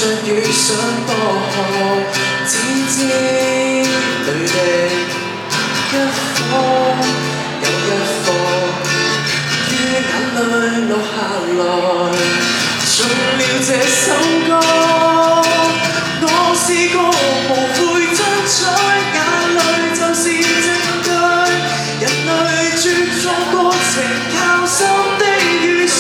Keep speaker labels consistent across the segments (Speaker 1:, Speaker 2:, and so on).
Speaker 1: 像遇上薄荷，只知淚滴一顆又一顆，於眼淚落下來，做了這首歌。我試過無悔爭取，眼淚就是證據，人類茁壯過程靠心的預想。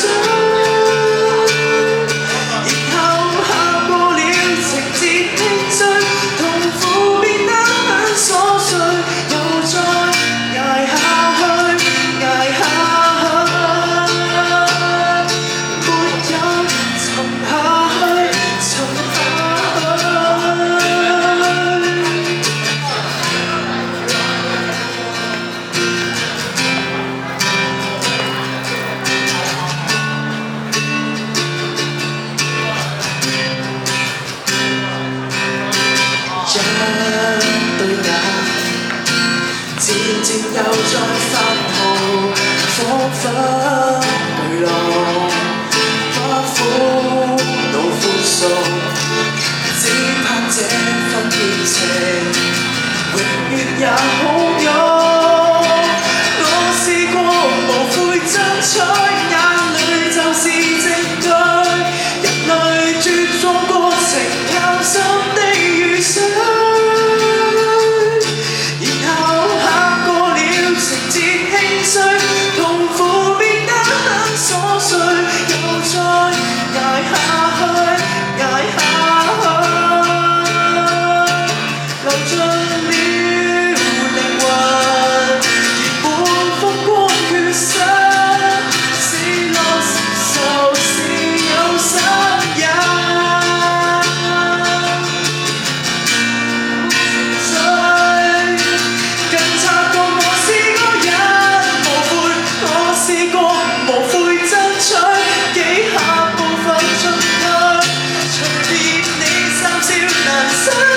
Speaker 1: 對眼漸漸又再發紅，彷彿巨浪，不苦惱寬鬆，只盼這份熱情永遠也好用。我試過無悔爭取，眼淚就是證據，人類茁壯過程靠心的預想。痛苦變得很瑣碎，又再捱下去，捱下去，流盡了靈魂，填滿風光缺失，是樂是愁是有心人。試過無悔爭取，幾下部分進退，隨便你三笑難捨。